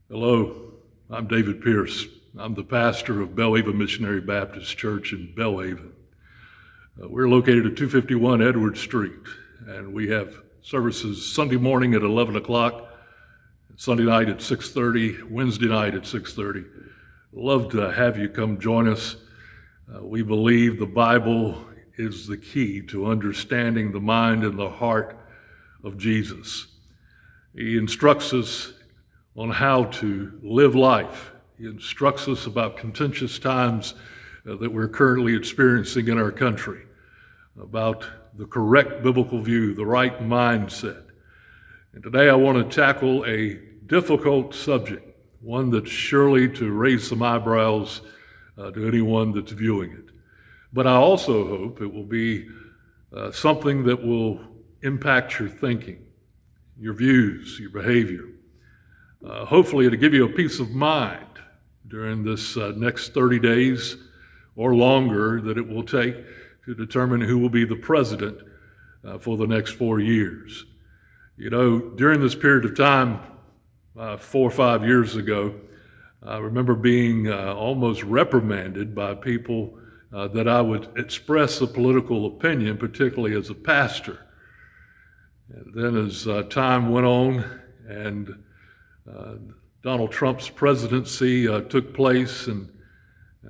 Hello, I'm David Pierce. I'm the pastor of Belhaven Missionary Baptist Church in Belhaven. We're located at 251 Edward Street, and we have services Sunday morning at 11 o'clock, Sunday night at 6:30, Wednesday night at 6:30. Love to have you come join us. We believe the Bible is the key to understanding the mind and the heart of Jesus. He instructs us on how to live life. He instructs us about contentious times that we're currently experiencing in our country, about the correct biblical view, the right mindset. And today I want to tackle a difficult subject, one that's surely to raise some eyebrows to anyone that's viewing it. But I also hope it will be something that will impact your thinking, your views, your behavior. Hopefully it'll give you a peace of mind during this next 30 days or longer that it will take to determine who will be the president for the next 4 years. You know, during this period of time, 4 or 5 years ago, I remember being almost reprimanded by people that I would express a political opinion, particularly as a pastor. And then as time went on and Donald Trump's presidency took place, and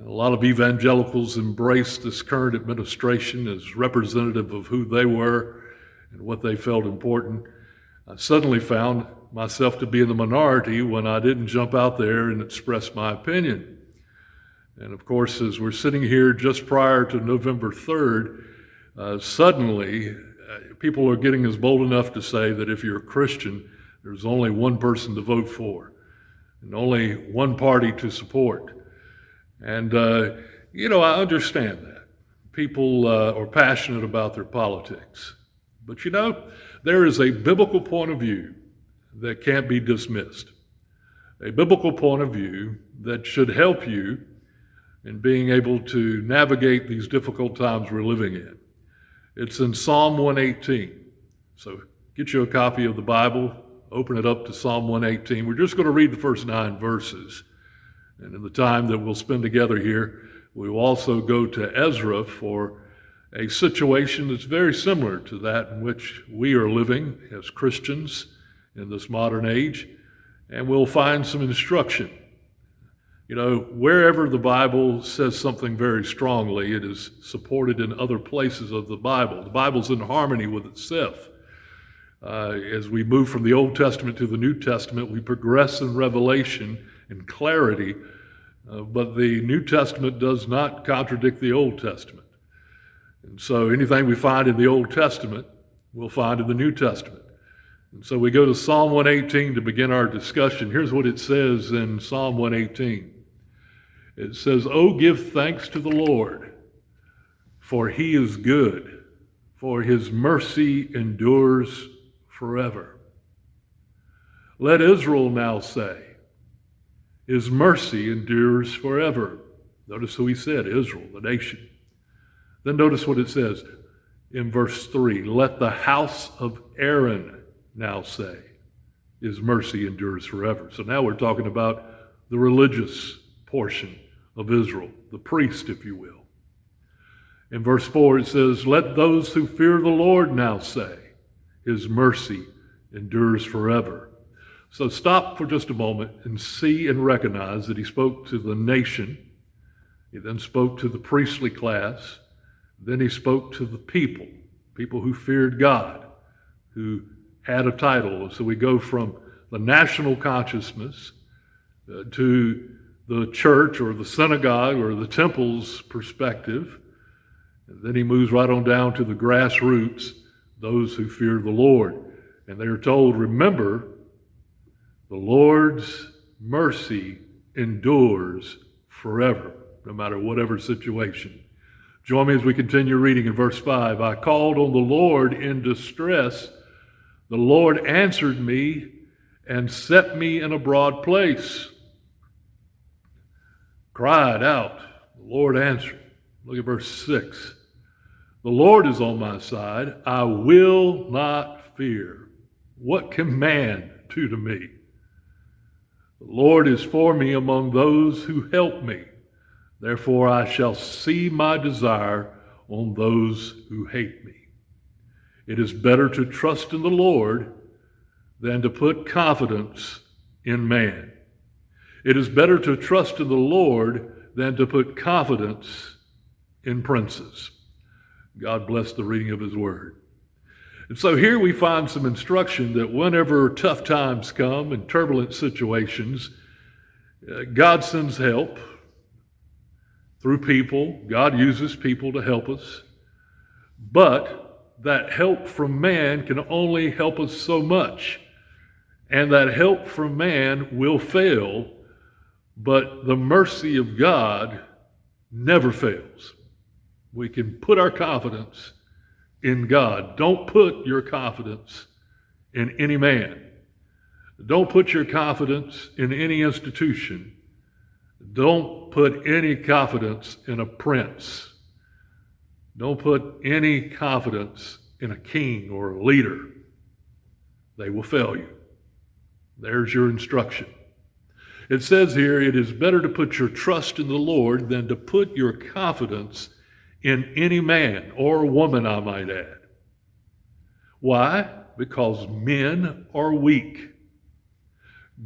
a lot of evangelicals embraced this current administration as representative of who they were and what they felt important. I suddenly found myself to be in the minority when I didn't jump out there and express my opinion. And of course, as we're sitting here just prior to November 3rd, suddenly people are getting as bold enough to say that if you're a Christian, there's only one person to vote for and only one party to support. And, I understand that. People are passionate about their politics. But, there is a biblical point of view that can't be dismissed. A biblical point of view that should help you in being able to navigate these difficult times we're living in. It's in Psalm 118. So get you a copy of the Bible. Open it up to Psalm 118. We're just going to read the first 9 verses. And in the time that we'll spend together here, we will also go to Ezra for a situation that's very similar to that in which we are living as Christians in this modern age. And we'll find some instruction. Wherever the Bible says something very strongly, it is supported in other places of the Bible. The Bible's in harmony with itself. As we move from the Old Testament to the New Testament, we progress in revelation and clarity, but the New Testament does not contradict the Old Testament. And so anything we find in the Old Testament, we'll find in the New Testament. And so we go to Psalm 118 to begin our discussion. Here's what it says in Psalm 118. It says, "Oh, give thanks to the Lord, for he is good, for his mercy endures forever. Let Israel now say, his mercy endures forever." Notice who he said, Israel, the nation. Then notice what it says in verse 3. "Let the house of Aaron now say, his mercy endures forever." So now we're talking about the religious portion of Israel, the priest, if you will. In verse 4 it says, "Let those who fear the Lord now say, his mercy endures forever." So stop for just a moment and see and recognize that he spoke to the nation. He then spoke to the priestly class. Then he spoke to the people who feared God, who had a title. So we go from the national consciousness to the church or the synagogue or the temple's perspective. And then he moves right on down to the grassroots, those who fear the Lord. And they are told, remember, the Lord's mercy endures forever, no matter whatever situation. Join me as we continue reading in verse 5. "I called on the Lord in distress. The Lord answered me and set me in a broad place." Cried out, the Lord answered. Look at verse 6. "The Lord is on my side. I will not fear. What can man do to me?" The Lord is for me among those who help me. Therefore I shall see my desire on those who hate me. It is better to trust in the Lord than to put confidence in man. It is better to trust in the Lord than to put confidence in princes. God bless the reading of his word. And so here we find some instruction that whenever tough times come and turbulent situations, God sends help through people. God uses people to help us. But that help from man can only help us so much. And that help from man will fail, but the mercy of God never fails. We can put our confidence in God. Don't put your confidence in any man. Don't put your confidence in any institution. Don't put any confidence in a prince. Don't put any confidence in a king or a leader. They will fail you. There's your instruction. It says here, it is better to put your trust in the Lord than to put your confidence in any man or woman, I might add. Why? Because men are weak.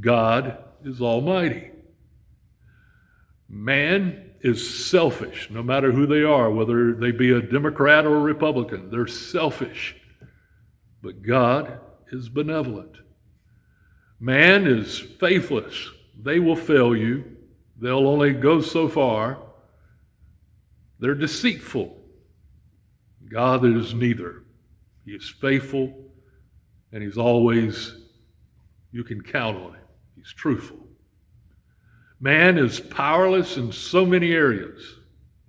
God is almighty. Man is selfish, no matter who they are, whether they be a Democrat or a Republican. They're selfish. But God is benevolent. Man is faithless. They will fail you. They'll only go so far. They're deceitful. God is neither. He is faithful, and he's always, you can count on him. He's truthful. Man is powerless in so many areas.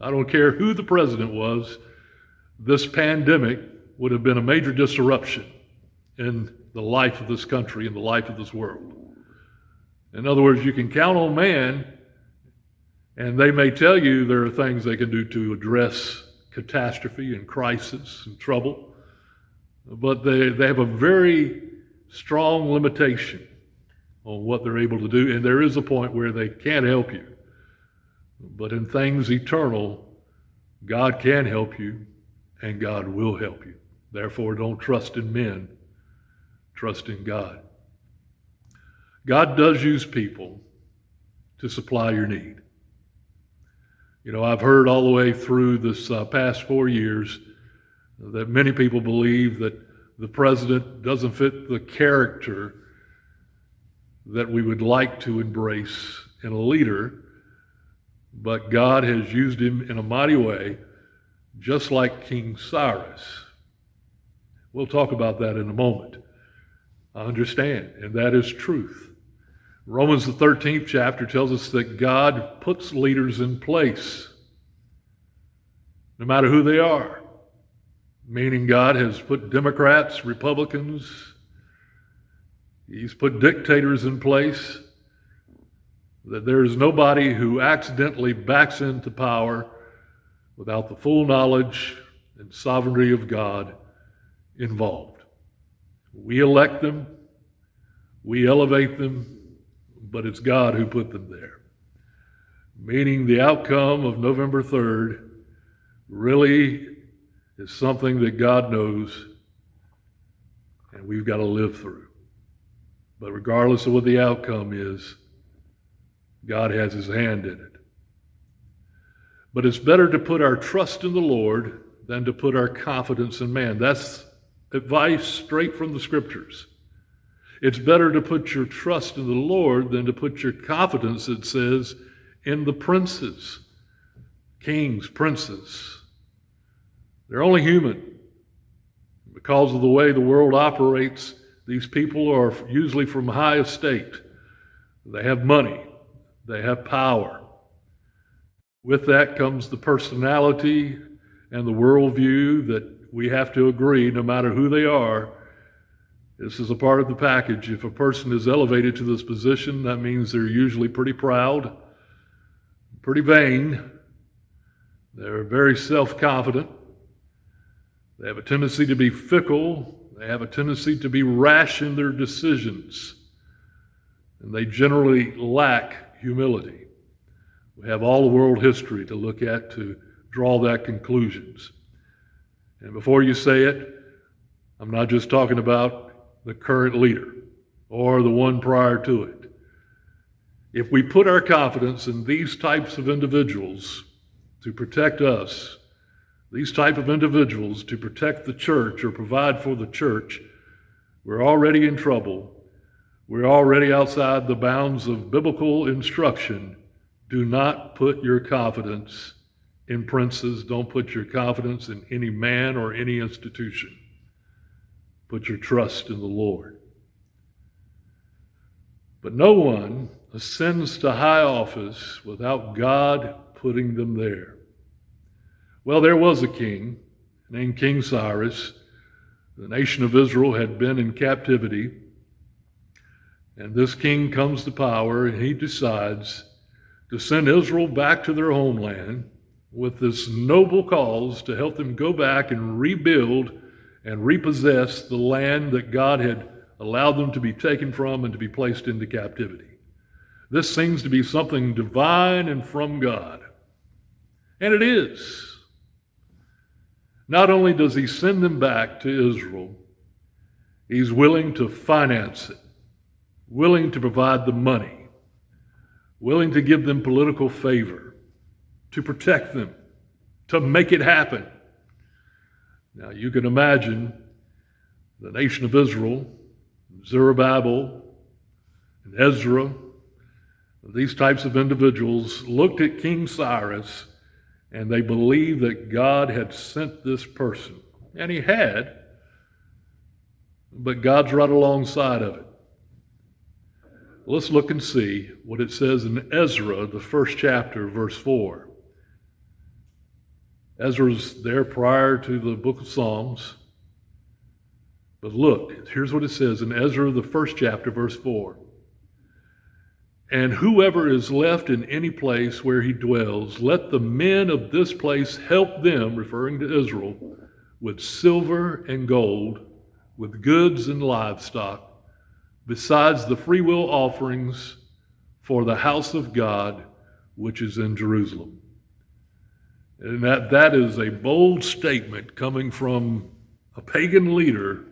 I don't care who the president was, this pandemic would have been a major disruption in the life of this country and the life of this world. In other words, you can count on man, and they may tell you there are things they can do to address catastrophe and crisis and trouble, but they have a very strong limitation on what they're able to do, and there is a point where they can't help you. But in things eternal, God can help you, and God will help you. Therefore, don't trust in men, trust in God. God does use people to supply your need. You know, I've heard all the way through this past 4 years that many people believe that the president doesn't fit the character that we would like to embrace in a leader, but God has used him in a mighty way, just like King Cyrus. We'll talk about that in a moment. I understand, and that is truth. Romans, the 13th chapter, tells us that God puts leaders in place, no matter who they are, meaning God has put Democrats, Republicans, he's put dictators in place, that there is nobody who accidentally backs into power without the full knowledge and sovereignty of God involved. We elect them, we elevate them, but it's God who put them there. Meaning the outcome of November 3rd really is something that God knows and we've got to live through. But regardless of what the outcome is, God has his hand in it. But it's better to put our trust in the Lord than to put our confidence in man. That's advice straight from the scriptures. It's better to put your trust in the Lord than to put your confidence, it says, in the princes, kings, princes. They're only human. Because of the way the world operates, these people are usually from high estate. They have money. They have power. With that comes the personality and the worldview that we have to agree, no matter who they are, this is a part of the package. If a person is elevated to this position, that means they're usually pretty proud, pretty vain. They're very self-confident. They have a tendency to be fickle. They have a tendency to be rash in their decisions. and they generally lack humility. We have all the world history to look at to draw that conclusions. And before you say it, I'm not just talking about the current leader or the one prior to it. If we put our confidence in these types of individuals to protect us, these type of individuals to protect the church or provide for the church, we're already in trouble. We're already outside the bounds of biblical instruction. Do not put your confidence in princes. Don't put your confidence in any man or any institution. Put your trust in the Lord. But no one ascends to high office without God putting them there. Well, there was a king named King Cyrus. The nation of Israel had been in captivity. And this king comes to power, and he decides to send Israel back to their homeland with this noble cause to help them go back and rebuild and repossess the land that God had allowed them to be taken from and to be placed into captivity. This seems to be something divine and from God. And it is. Not only does he send them back to Israel, he's willing to finance it, willing to provide the money, willing to give them political favor, to protect them, to make it happen. Now you can imagine the nation of Israel, Zerubbabel, and Ezra, these types of individuals looked at King Cyrus and they believed that God had sent this person. And he had, but God's right alongside of it. Let's look and see what it says in Ezra, the first chapter, verse 4. Ezra's there prior to the book of Psalms. But look, here's what it says in Ezra, the first chapter, verse 4. And whoever is left in any place where he dwells, let the men of this place help them, referring to Israel, with silver and gold, with goods and livestock, besides the freewill offerings for the house of God, which is in Jerusalem. And that is a bold statement coming from a pagan leader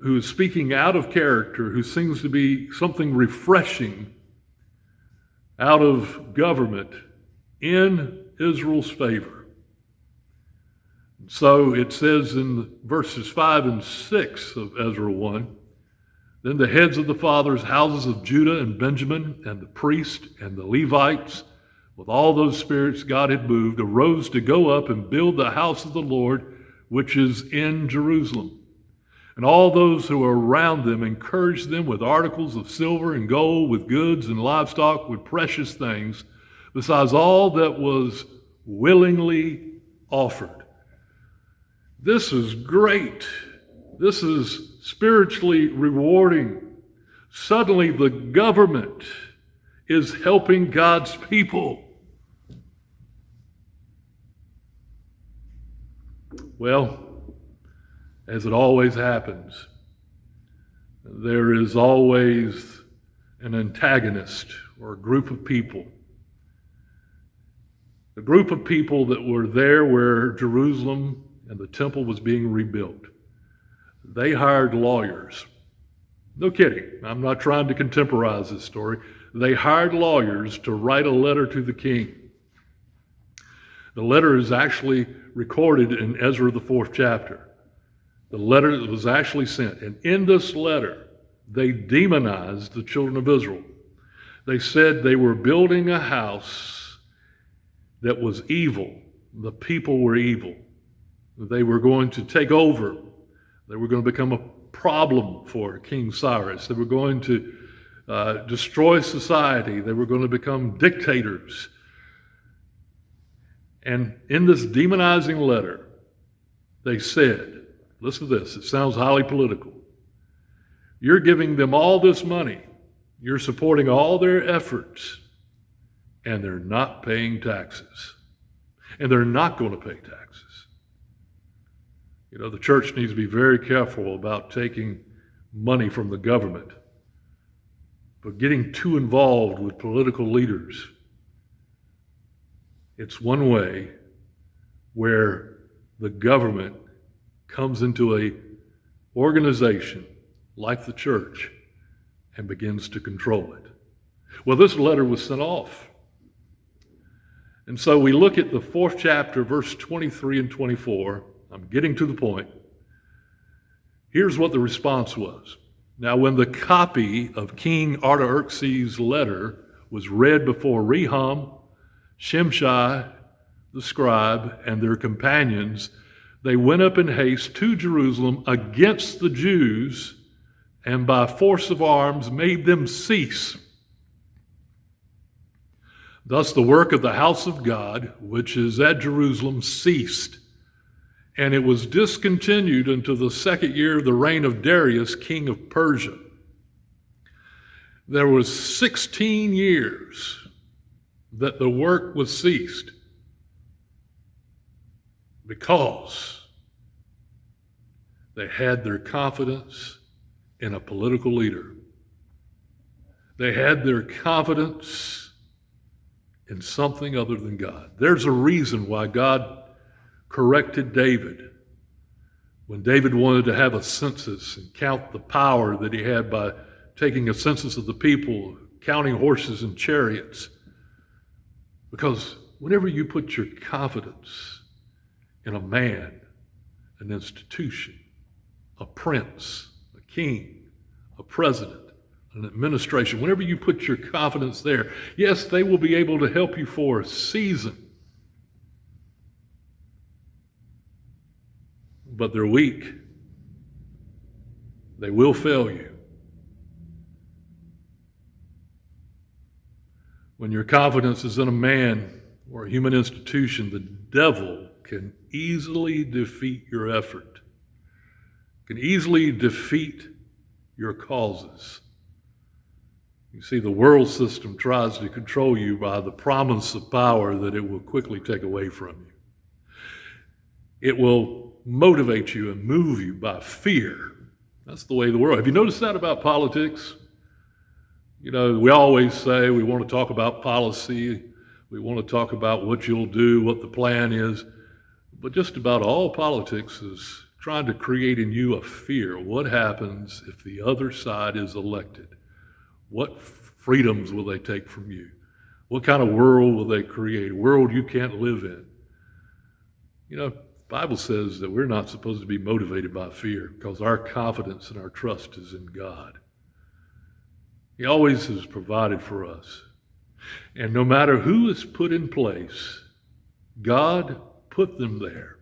who is speaking out of character, who seems to be something refreshing out of government in Israel's favor. So it says in verses 5 and 6 of Ezra 1, then the heads of the fathers' houses of Judah and Benjamin and the priests and the Levites, with all those spirits God had moved, arose to go up and build the house of the Lord, which is in Jerusalem. And all those who were around them encouraged them with articles of silver and gold, with goods and livestock, with precious things, besides all that was willingly offered. This is great. This is spiritually rewarding. Suddenly the government is helping God's people. Well, as it always happens, there is always an antagonist or a group of people. A group of people that were there where Jerusalem and the temple was being rebuilt. They hired lawyers. No kidding. I'm not trying to contemporize this story. They hired lawyers to write a letter to the king. The letter is actually recorded in Ezra, the 4th chapter. The letter that was actually sent. And in this letter, they demonized the children of Israel. They said they were building a house that was evil. The people were evil. They were going to take over. They were going to become a problem for King Cyrus. They were going to destroy society. They were going to become dictators. And in this demonizing letter, they said, listen to this, it sounds highly political. You're giving them all this money. You're supporting all their efforts. And they're not paying taxes. And they're not going to pay taxes. You know, the church needs to be very careful about taking money from the government. but getting too involved with political leaders. It's one way where the government comes into a organization like the church and begins to control it. Well, this letter was sent off. And so we look at the 4th chapter, verse 23 and 24. I'm getting to the point. Here's what the response was. Now, when the copy of King Artaxerxes' letter was read before Rehum, Shimshai, the scribe, and their companions, they went up in haste to Jerusalem against the Jews, and by force of arms made them cease. Thus the work of the house of God, which is at Jerusalem, ceased, and it was discontinued until the 2nd year of the reign of Darius, king of Persia. There was 16 years that the work was ceased because they had their confidence in a political leader. They had their confidence in something other than God. There's a reason why God corrected David when David wanted to have a census and count the power that he had by taking a census of the people, counting horses and chariots. Because whenever you put your confidence in a man, an institution, a prince, a king, a president, an administration, whenever you put your confidence there, yes, they will be able to help you for a season. But they're weak. They will fail you. When your confidence is in a man or a human institution, the devil can easily defeat your effort, can easily defeat your causes. You see, the world system tries to control you by the promise of power that it will quickly take away from you. It will motivate you and move you by fear. That's the way of the world. Have you noticed that about politics? You know, we always say we want to talk about policy, we want to talk about what you'll do, what the plan is, but just about all politics is trying to create in you a fear. What happens if the other side is elected? What freedoms will they take from you? What kind of world will they create? A world you can't live in. You know, the Bible says that we're not supposed to be motivated by fear because our confidence and our trust is in God. He always has provided for us. And no matter who is put in place, God put them there.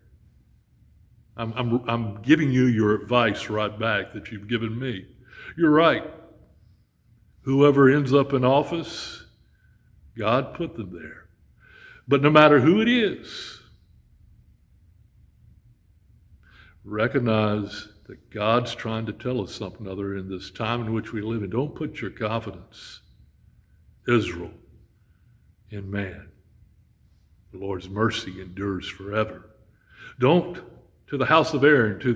I'm giving you your advice right back that you've given me. You're right. Whoever ends up in office, God put them there. But no matter who it is, recognize that God's trying to tell us something other in this time in which we live in. Don't put your confidence, Israel, in man. The Lord's mercy endures forever. Don't, to the house of Aaron, to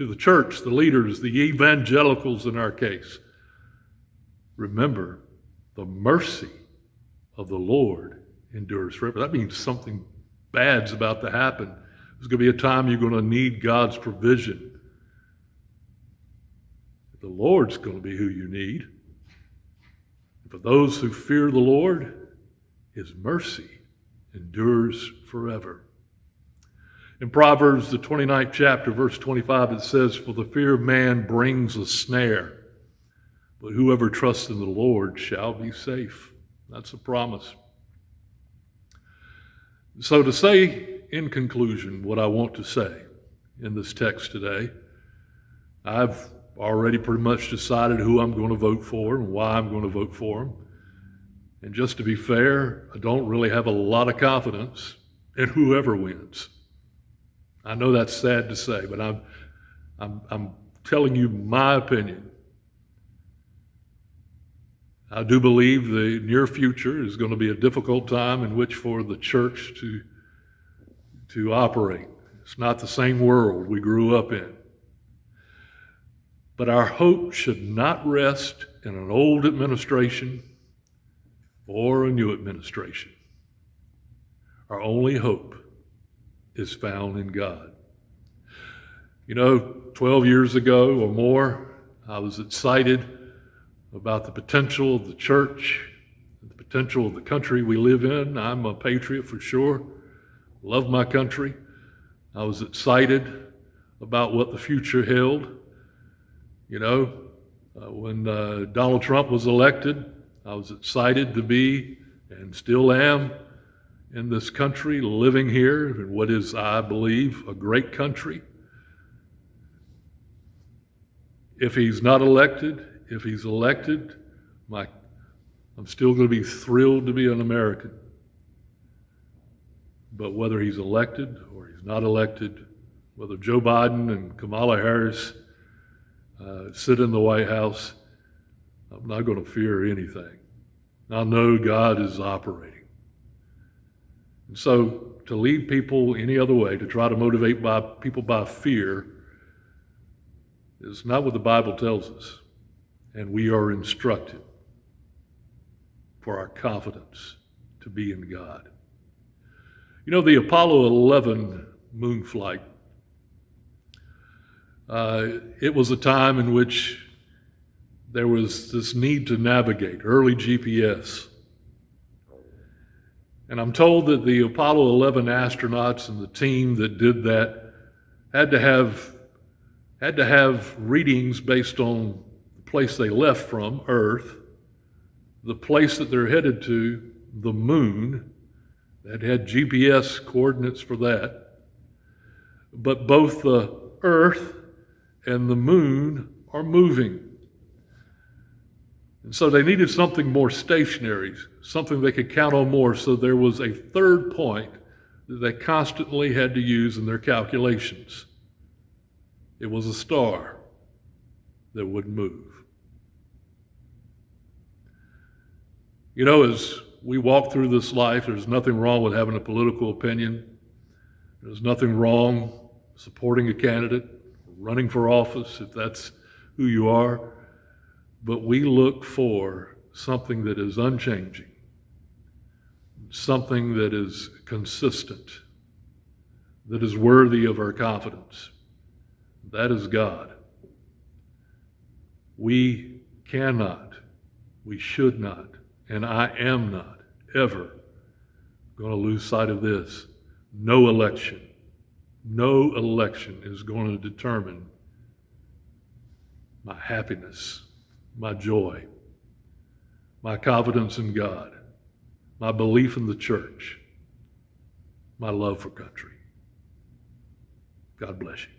the church, the leaders, the evangelicals in our case, remember, the mercy of the Lord endures forever. That means something bad's about to happen. There's going to be a time you're going to need God's provision. The Lord's going to be who you need. And for those who fear the Lord, His mercy endures forever. In Proverbs, the 29th chapter, verse 25, it says, "For the fear of man brings a snare, but whoever trusts in the Lord shall be safe." That's a promise. So to say in conclusion what I want to say in this text today, I've already pretty much decided who I'm going to vote for and why I'm going to vote for them. And just to be fair, I don't really have a lot of confidence in whoever wins. I know that's sad to say, but I'm telling you my opinion. I do believe the near future is going to be a difficult time in which for the church to operate. It's not the same world we grew up in. But our hope should not rest in an old administration or a new administration. Our only hope is found in God. 12 years ago or more, I was excited about the potential of the church, the potential of the country we live in. I'm a patriot for sure. Love my country. I was excited about what the future held. When Donald Trump was elected, I was excited to be, and still am, in this country, living here in what is, I believe, a great country. If he's not elected, if he's elected, I'm still going to be thrilled to be an American. But whether he's elected or he's not elected, whether Joe Biden and Kamala Harris sit in the White House, I'm not going to fear anything. I know God is operating. And so to lead people any other way, to try to motivate people by fear, is not what the Bible tells us. And we are instructed for our confidence to be in God. The Apollo 11 moon flight, it was a time in which there was this need to navigate, early GPS. And I'm told that the Apollo 11 astronauts and the team that did that had to have readings based on the place they left from, Earth, the place that they're headed to, the moon, that had GPS coordinates for that. But both the Earth and the moon are moving. And so they needed something more stationary, something they could count on more. So there was a third point that they constantly had to use in their calculations. It was a star that would move. As we walk through this life, there's nothing wrong with having a political opinion. There's nothing wrong supporting a candidate, running for office, if that's who you are. But we look for something that is unchanging, something that is consistent, that is worthy of our confidence. That is God. We cannot, we should not, and I am not ever going to lose sight of this. No election is going to determine my happiness, my joy, my confidence in God, my belief in the church, my love for country. God bless you.